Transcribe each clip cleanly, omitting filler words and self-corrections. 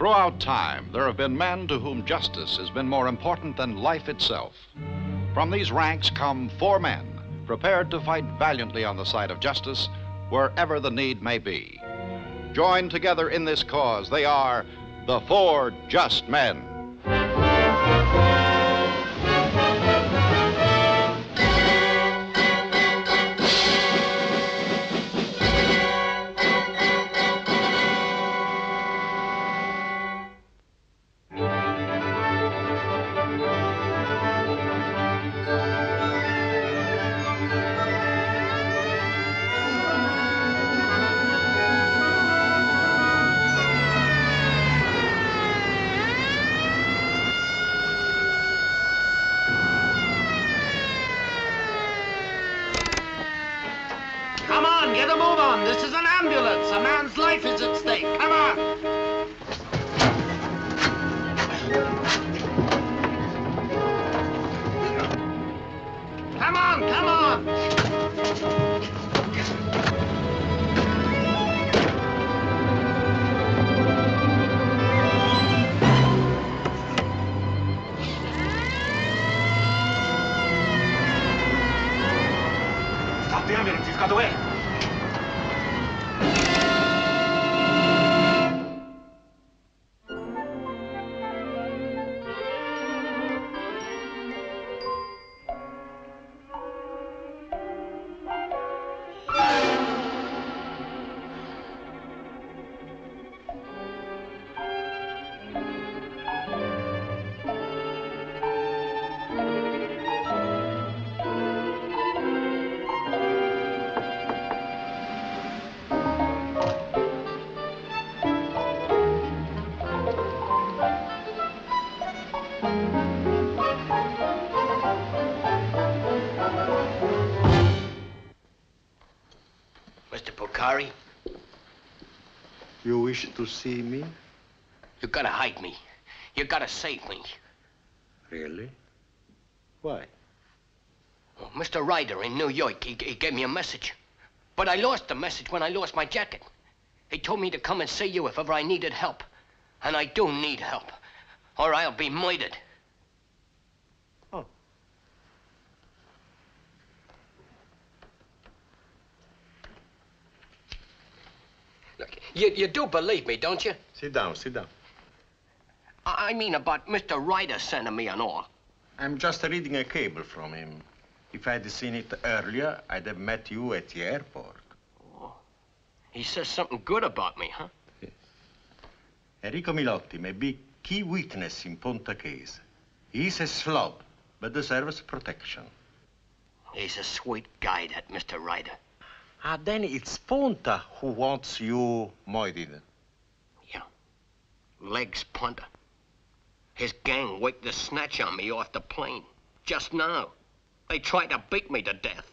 Throughout time, there have been men to whom justice has been more important than life itself. From these ranks come 4 men, prepared to fight valiantly on the side of justice wherever the need may be. Joined together in this cause, they are the 4 Just Men. Come on, get a move on. This is an ambulance. A man's life is at stake. Come on. Come on, come on. Stop the ambulance. He's got away. Mr. Pocari, You wish to see me? you gotta hide me. You gotta save me. Really? Why? Oh, Mr. Ryder in New York, he gave me a message. But I lost the message when I lost my jacket. He told me to come and see you if ever I needed help. And I do need help, or I'll be murdered. Oh. Look, you do believe me, don't you? Sit down, sit down. I mean about Mr. Ryder sending me and all. I'm just reading a cable from him. If I'd seen it earlier, I'd have met you at the airport. Oh. He says something good about me, huh? Yes. Enrico Milotti may be key witness in Ponta case. He's a slob, but deserves protection. He's a sweet guy, that Mr. Ryder. Ah, then it's Ponta who wants you murdered. Yeah. Legs Punter. His gang waked the snatch on me off the plane. Just now. They tried to beat me to death.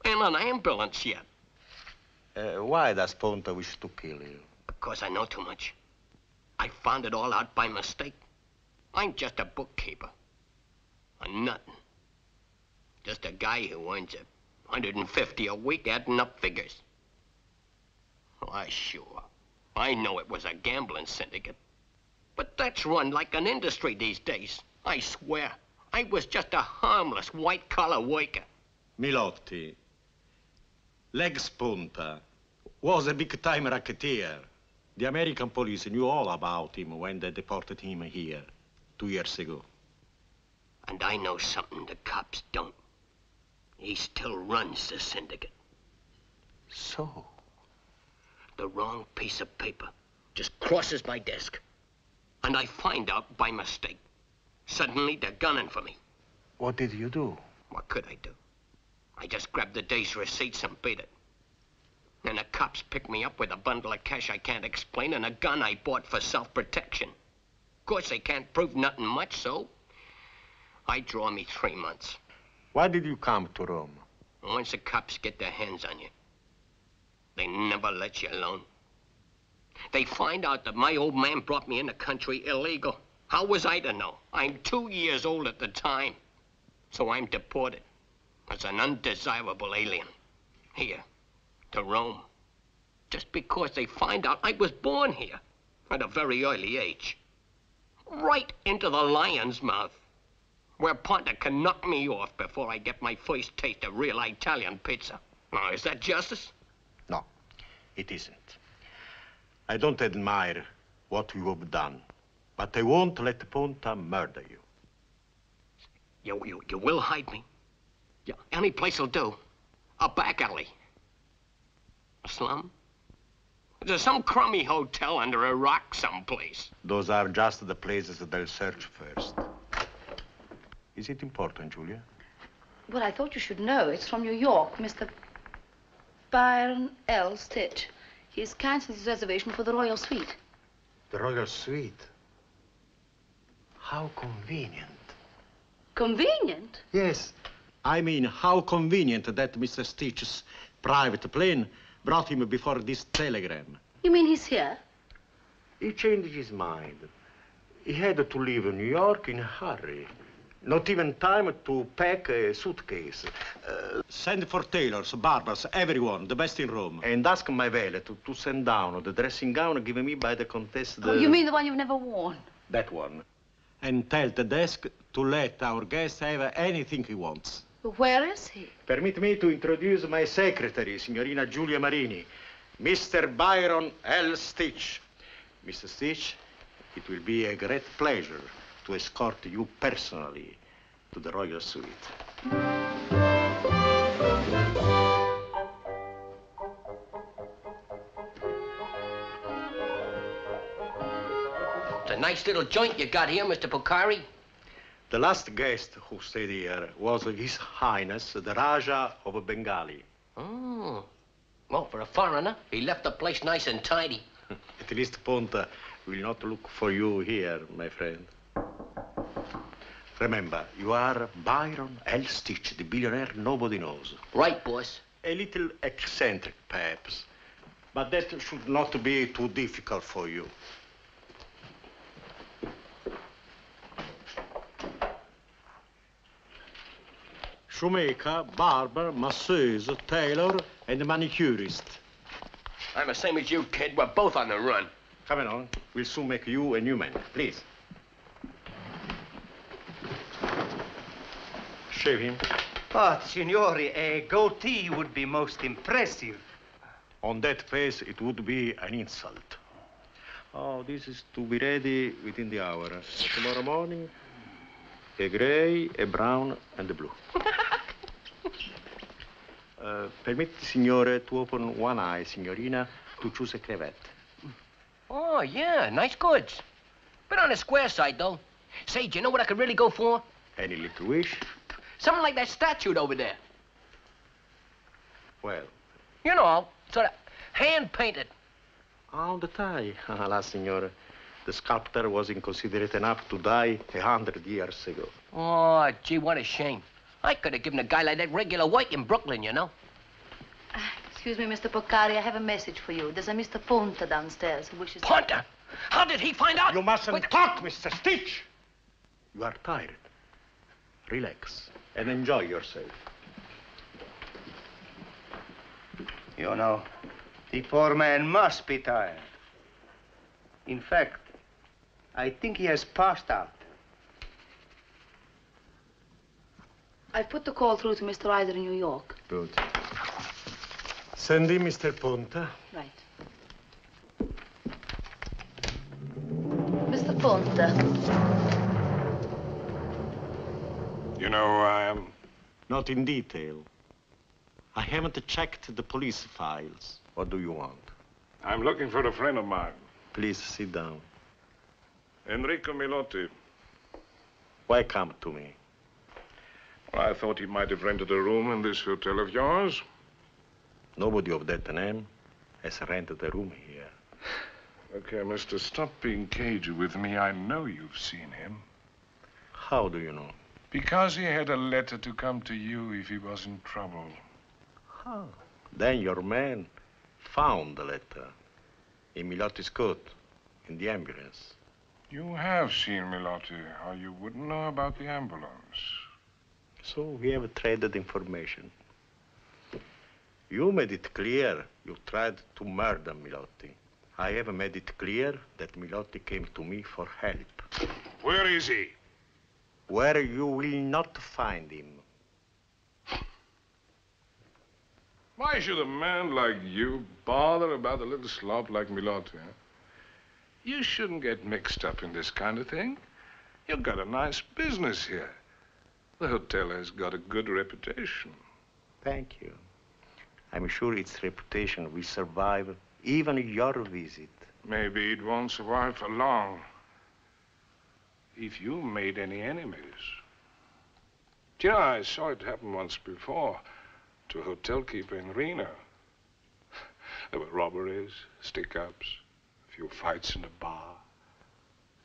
In an ambulance yet. Why does Ponta wish to kill you? Because I know too much. I found it all out by mistake. I'm just a bookkeeper. A nothing. Just a guy who earns $150 a week adding up figures. Why, sure. I know it was a gambling syndicate. But that's run like an industry these days. I swear. I was just a harmless white-collar worker. Milotti, Legs Ponta was a big-time racketeer. The American police knew all about him when they deported him here 2 years ago. And I know something the cops don't. He still runs the syndicate. So? The wrong piece of paper just crosses my desk. And I find out by mistake. Suddenly, they're gunning for me. What did you do? What could I do? I just grabbed the day's receipts and beat it. And the cops picked me up with a bundle of cash I can't explain and a gun I bought for self-protection. Of course, they can't prove nothing much, so I draw me 3 months. Why did you come to Rome? Once the cops get their hands on you, they never let you alone. They find out that my old man brought me in the country illegal. How was I to know? I'm 2 years old at the time. So I'm deported as an undesirable alien. Here, to Rome. Just because they find out I was born here. at a very early age. Right into the lion's mouth, where Ponta can knock me off before I get my first taste of real Italian pizza. Now, is that justice? No, it isn't. I don't admire what you have done, but I won't let Ponta murder you. You will hide me? Yeah, any place will do. A back alley. A slum? There's some crummy hotel under a rock someplace. Those are just the places they'll search first. Is it important, Julia? Well, I thought you should know. It's from New York, Mr. Byron L. Stitch. He's canceled his reservation for the Royal Suite. The Royal Suite? How convenient. Convenient? Yes. I mean, how convenient that Mr. Stitch's private plane brought him before this telegram. You mean he's here? He changed his mind. He had to leave New York in a hurry. Not even time to pack a suitcase. Send for tailors, barbers, everyone, the best in Rome. And ask my valet to send down the dressing gown given me by the Countess de... Oh, you mean the one you've never worn? That one. And tell the desk to let our guest have anything he wants. Where is he? Permit me to introduce my secretary, Signorina Giulia Marini, Mr. Byron L. Stitch. Mr. Stitch, it will be a great pleasure to escort you personally to the Royal Suite. It's a nice little joint you got here, Mr. Pocari. The last guest who stayed here was His Highness, the Raja of Bengali. Oh. Well, for a foreigner, he left the place nice and tidy. At least Ponta will not look for you here, my friend. Remember, you are Byron L. Stitch, the billionaire nobody knows. Right, boss. A little eccentric, perhaps. But that should not be too difficult for you. Shoemaker, barber, masseuse, tailor, and manicurist. I'm the same as you, kid. We're both on the run. Come along. We'll soon make you a new man. Please. Shave him. But, signore, a goatee would be most impressive. On that face, it would be an insult. Oh, this is to be ready within the hour. Tomorrow morning, a gray, a brown, and a blue. Permit, signore, to open one eye, signorina, to choose a crevette. Oh, yeah, nice goods. Bit on the square side, though. Say, do you know what I could really go for? Any little wish? Something like that statue over there. Well, You know, sort of hand-painted. on the tie. Alas, signore, the sculptor was inconsiderate enough to die 100 years ago. Oh, gee, what a shame. I could have given a guy like that regular work in Brooklyn, you know. Excuse me, Mr. Pocari, I have a message for you. There's a Mr. Ponta downstairs who wishes... Ponta? How did he find out? You mustn't Wait, talk, Mr. Stitch! You are tired. Relax and enjoy yourself. You know, the poor man must be tired. In fact, I think he has passed out. I put the call through to Mr. Ryder in New York. Good. Send in Mr. Ponta. Right. Mr. Ponta. You know who I am? Not in detail. I haven't checked the police files. What do you want? I'm looking for a friend of mine, Please sit down. Enrico Milotti. Why come to me? Well, I thought he might have rented a room in this hotel of yours. Nobody of that name has rented a room here. Okay, mister, stop being cagey with me. I know you've seen him. How do you know? Because he had a letter to come to you if he was in trouble. Oh, then your man found the letter in Milotti's coat, in the ambulance. You have seen Milotti, or you wouldn't know about the ambulance. So we have traded information. You made it clear you tried to murder Milotti. I have made it clear that Milotti came to me for help. Where is he? Where you will not find him. Why should a man like you bother about a little slop like Milotti, huh? You shouldn't get mixed up in this kind of thing. You've got a nice business here. The hotel has got a good reputation. Thank you. I'm sure its reputation will survive even your visit. Maybe it won't survive for long. If you made any enemies. Do you know, I saw it happen once before to a hotel keeper in Reno. There were robberies, stick-ups, a few fights in the bar,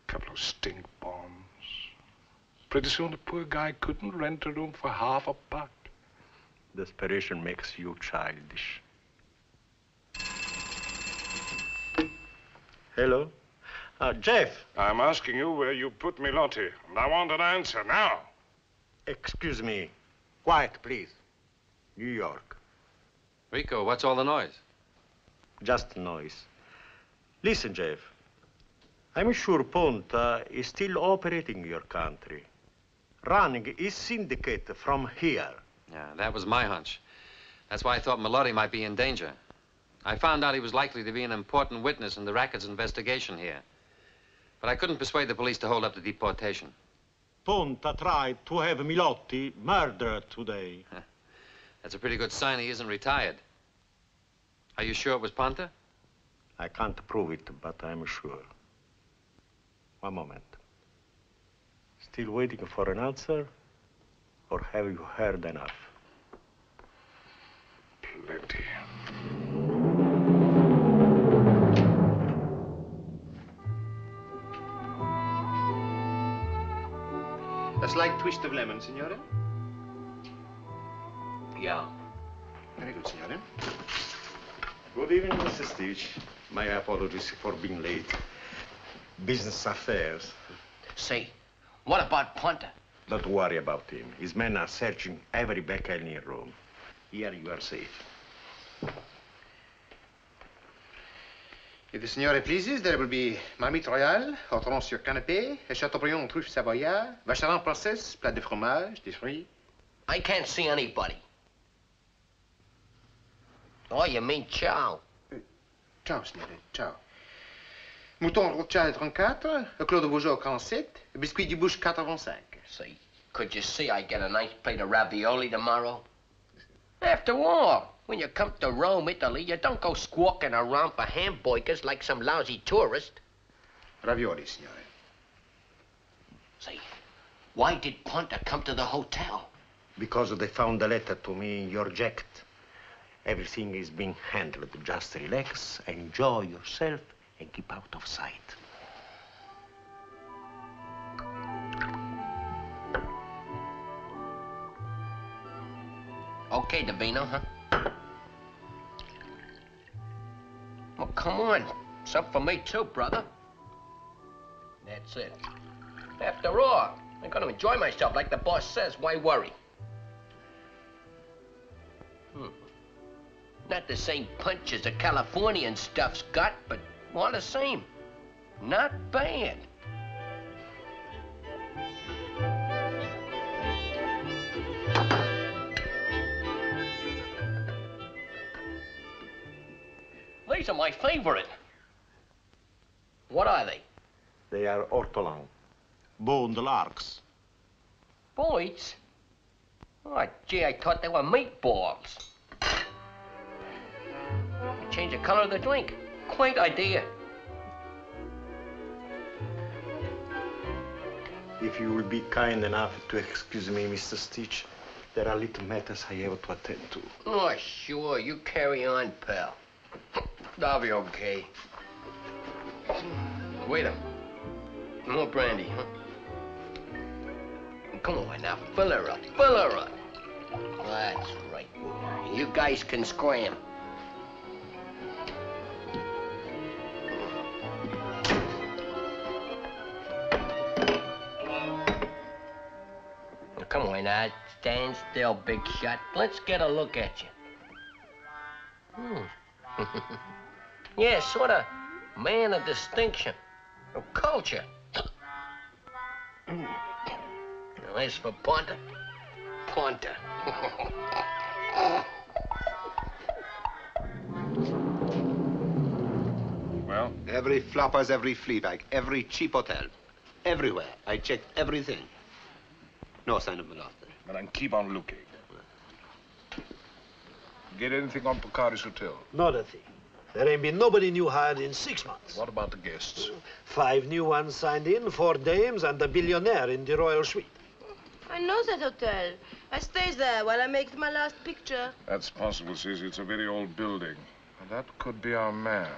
a couple of stink bombs. Pretty soon the poor guy couldn't rent a room for half a buck. Desperation makes you childish. Hello? Jeff. I'm asking you where you put Milotti, and I want an answer now. Excuse me. Quiet, please. New York. Rico, what's all the noise? Just noise. Listen, Jeff. I'm sure Ponta is still operating in your country. Running his syndicate from here. Yeah, that was my hunch. That's why I thought Milotti might be in danger. I found out he was likely to be an important witness in the racket's investigation here. But I couldn't persuade the police to hold up the deportation. Ponta tried to have Milotti murdered today. That's a pretty good sign he isn't retired. Are you sure it was Ponta? I can't prove it, but I'm sure. One moment. Still waiting for an answer? Or have you heard enough? Plenty. A slight twist of lemon, signore? Yeah. Very good, signore. Good evening, Mr. Stitch. My apologies for being late. Business affairs. Say, what about Ponta? Don't worry about him. His men are searching every back alley in Rome. Here you are safe. If the signore pleases, there will be marmite royale, Autron sur canapé, a Chateaubriand truffe savoyard, vacherin princesse, plat de fromage, des fruits. I can't see anybody. Oh, you mean chow? Ciao, signore, ciao. Mouton Rothschild 34, a Clos de Beaujolais 47, a biscuit du Bouche 85. See, could you see I get a nice plate of ravioli tomorrow? After all, when you come to Rome, Italy, you don't go squawking around for hamburgers like some lousy tourist. Ravioli, signore. See, why did Ponta come to the hotel? Because they found a letter to me in your jacket. Everything is being handled. Just relax, enjoy yourself, and keep out of sight. Okay, Davino, huh? Well, come on. Some for me, too, brother. That's it. After all, I'm going to enjoy myself like the boss says. Why worry? Not the same punch as the Californian stuff's got, but all the same, not bad. These are my favorite. What are they? They are ortolan, boned larks. Boys? Oh, gee, I thought they were meatballs. Change the color of the drink. Quaint idea. If you will be kind enough to excuse me, Mr. Stitch, there are little matters I have to attend to. Oh, sure. You carry on, pal. I'll be okay. Wait a minute. More brandy, huh? Come on now, fill her up, fill her up. That's right. You guys can scram. Come on now, stand still, big shot. Let's get a look at you. Yeah, Man of distinction, of culture. As for Ponta, Ponta. Well? Every floppers, every flea bag, every cheap hotel. Everywhere. I checked everything. No sign of Malata. Well, then keep on looking. Get anything on Pocari's hotel? Not a thing. There ain't been nobody new hired in 6 months. What about the guests? 5 new ones signed in, 4 dames, and a billionaire in the royal suite. I know that hotel. I stay there while I make my last picture. That's possible, Susie. It's a very old building. And that could be our man.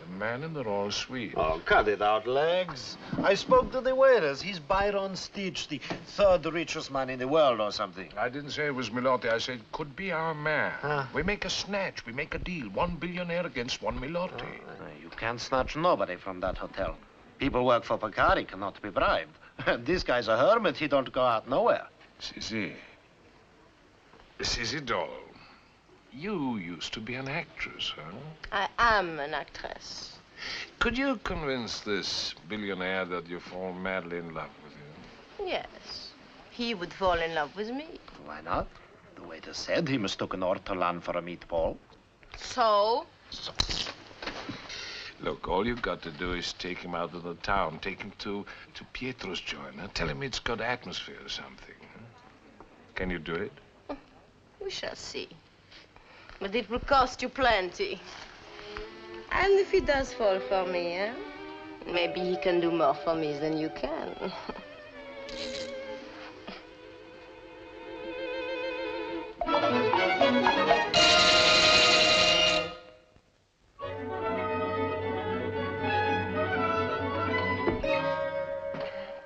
The man in the royal suite. Oh, cut it out, Legs. I spoke to the waiters. He's Byron Stitch, the 3rd richest man in the world or something. I didn't say it was Milotti. I said could be our man. Ah. We make a snatch. We make a deal. 1 billionaire against 1 Milotti. You can't snatch nobody from that hotel. People work for Pocari cannot be bribed. This guy's a hermit. He don't go out nowhere. Sissy. Sissy doll. You used to be an actress, huh? I am an actress. Could you convince this billionaire that you fall madly in love with him? Yes. He would fall in love with me. Why not? The waiter said he mistook an ortolan for a meatball. So? Look, all you've got to do is take him out of the town. Take him to Pietro's joint. Huh? Tell him it's got atmosphere or something. Huh? Can you do it? We shall see. But it will cost you plenty. And if he does fall for me, eh? Maybe he can do more for me than you can.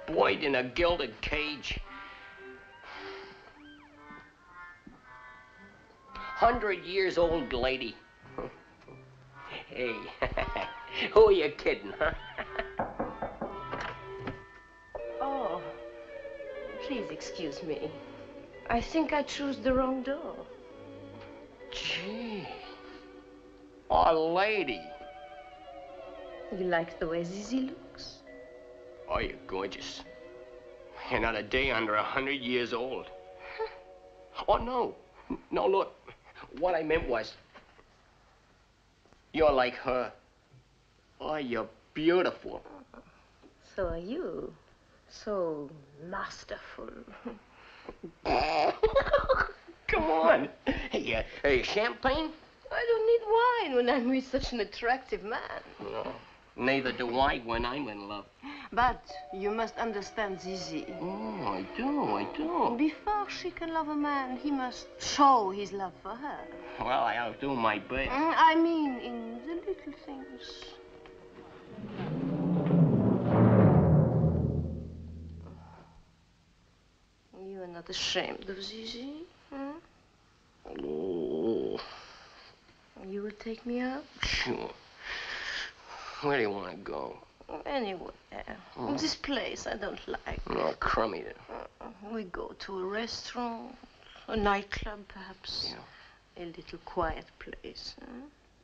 Boyd in a gilded cage. 100 years old lady. Hey, who are you kidding, huh? Oh, please excuse me. I think I chose the wrong door. Gee, oh, lady. You like the way Zizi looks? Oh, you're gorgeous. You're not a day under 100 years old. Oh, no. No, look. What I meant was, you're like her. Oh, you're beautiful. So are you. So masterful. Come on. Hey, champagne? I don't need wine when I'm with such an attractive man. No. Neither do I when I'm in love. But you must understand Zizi. Oh, I do. Before she can love a man, he must show his love for her. Well, I'll do my best. I mean, in the little things. You are not ashamed of Zizi, huh? Oh. You will take me out? Sure. Where do you want to go? Anywhere. This place I don't like. Oh, crummy. We go to a restaurant, a nightclub, perhaps. Yeah. A little quiet place. Huh?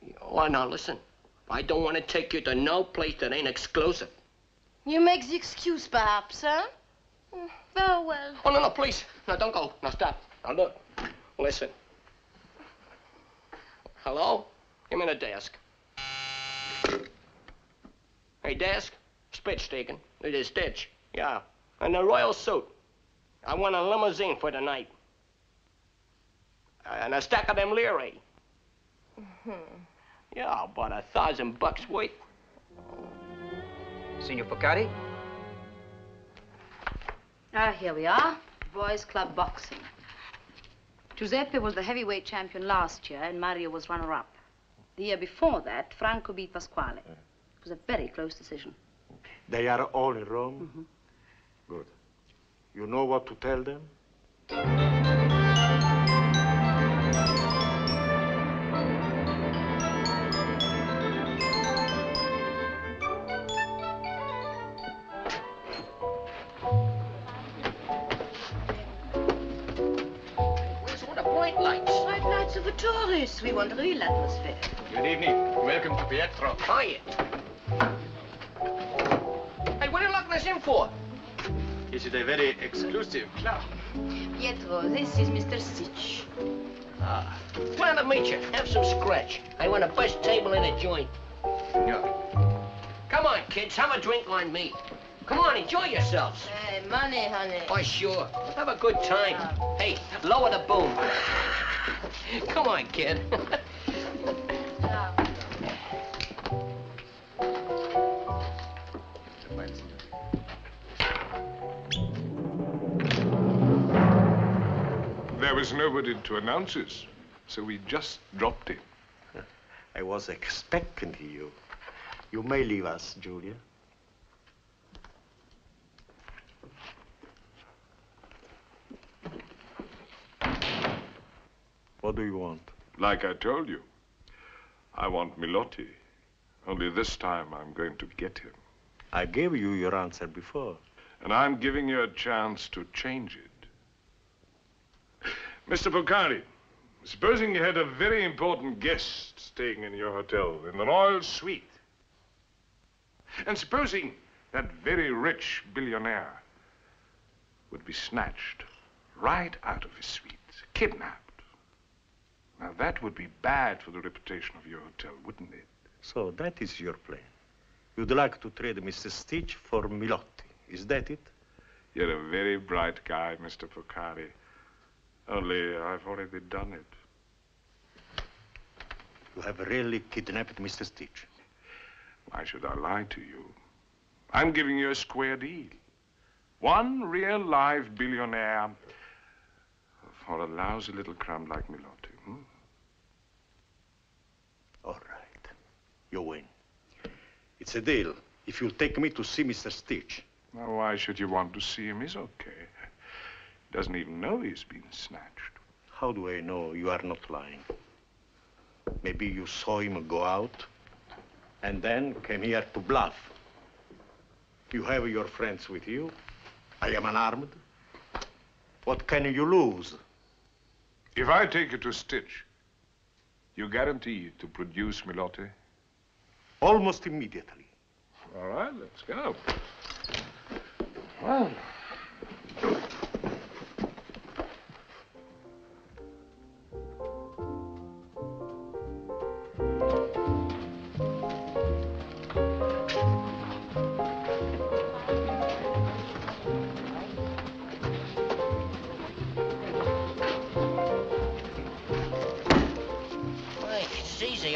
Yeah. Oh, now listen. I don't want to take you to no place that ain't exclusive. You make the excuse, perhaps, huh? Very well. Oh, no, please. No, don't go. Now, stop. Now, look. Listen. Hello? Give me the desk. Hey, desk. Spitch taken. It is Stitch. Yeah. And the royal suit. I want a limousine for the night. And a stack of them lire. Yeah, about $1,000 worth. Signor Pocari? Ah, here we are. Boys Club Boxing. Giuseppe was the heavyweight champion last year and Mario was runner-up. The year before that, Franco beat Pasquale. It was a very close decision. They are all in Rome? Good. You know what to tell them? Where's all the bright lights? Bright lights of a tourist. We want real atmosphere. Good evening. Welcome to Pietro. Quiet. us in for? Is it a very exclusive club? Pietro, this is Mr. Stitch. Ah, glad to meet you. Have some scratch. I want a best table in a joint. Yeah. Come on, kids, have a drink on me. Come on, enjoy yourselves. Hey, money, honey. Oh, sure. Have a good time. Hey, lower the boom. Come on, kid. There was nobody to announce us, so we just dropped in. I was expecting you. You may leave us, Julia. What do you want? Like I told you, I want Milotti. Only this time I'm going to get him. I gave you your answer before. And I'm giving you a chance to change it. Mr. Porcari, supposing you had a very important guest staying in your hotel in the royal suite. And supposing that very rich billionaire would be snatched right out of his suite, kidnapped. Now, that would be bad for the reputation of your hotel, wouldn't it? So that is your plan. You'd like to trade Mr. Stitch for Milotti. Is that it? You're a very bright guy, Mr. Porcari. Only I've already done it. You have really kidnapped Mr. Stitch. Why should I lie to you? I'm giving you a square deal. One real live billionaire for a lousy little crumb like Milotti. All right. You win. It's a deal. If you'll take me to see Mr. Stitch. Now, why should you want to see him? He's okay. He doesn't even know he's been snatched. How do I know you are not lying? Maybe you saw him go out and then came here to bluff. You have your friends with you. I am unarmed. What can you lose? If I take you to Stitch, you guarantee to produce Milotti? Almost immediately. All right, let's go. Well.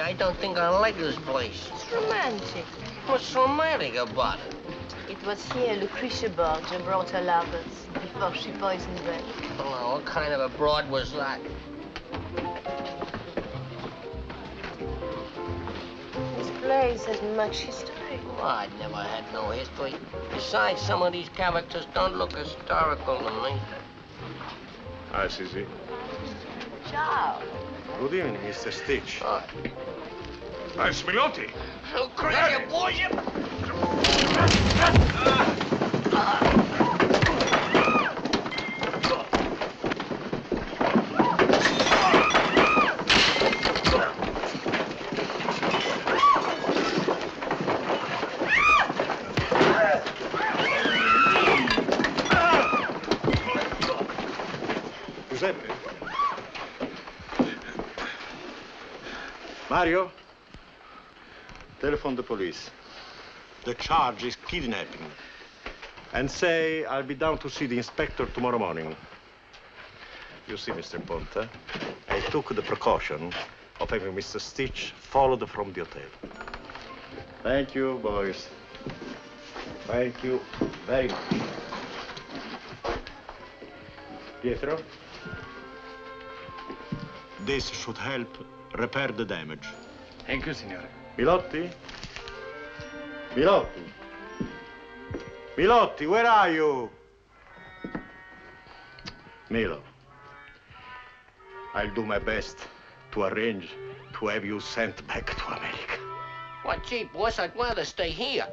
I don't think I like this place. It's romantic. What's romantic about it? It was here Lucretia Borgia brought her lovers before she poisoned them. Oh, what kind of a broad was that? This place has much history. Oh, I never had no history. Besides, some of these characters don't look historical to me. Hi, Sissy. Ciao. Good evening, Mr. Stitch. Hi, Milotti. Oh, crazy boy! Giuseppe? Mario? Telephone the police. The charge is kidnapping. And say I'll be down to see the inspector tomorrow morning. You see, Mr. Ponte, I took the precaution of having Mr. Stitch followed from the hotel. Thank you, boys. Thank you very much. Pietro? This should help repair the damage. Thank you, signore. Milotti? Milotti? Milotti, where are you? Milo, I'll do my best to arrange to have you sent back to America. What, gee, boss, I'd rather stay here.